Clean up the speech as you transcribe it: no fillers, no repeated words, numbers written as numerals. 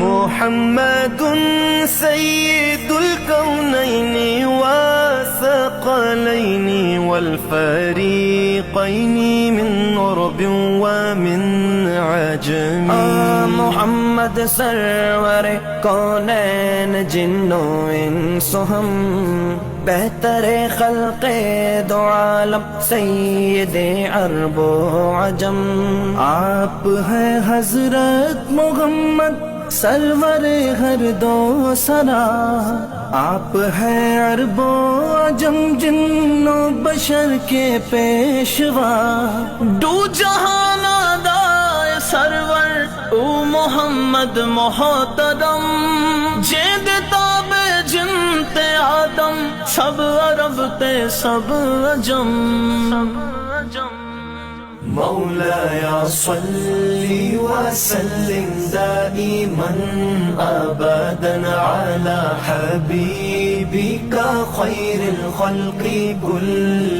محمد سيد الكونين والثقلين والفريقين من عرب ومن عجم محمد سرور कौनैन जिन्नो इंसो हम बेहतर खल्क़ दो आलम सैयदे अरबो अजम। आप हैं हजरत मोहम्मद सरवर हर दो सरा। आप हैं अरबो अजम जिन्नो बशर के पेशवा। दो जहाना दाए सरवर ओ मोहम्मद मोहतरम। जेद ताबे जिनते आदम सब अरब ते सब अजम। مولاي صلي وسلم دائما أبدا على حبيبك خير الخلق كلهم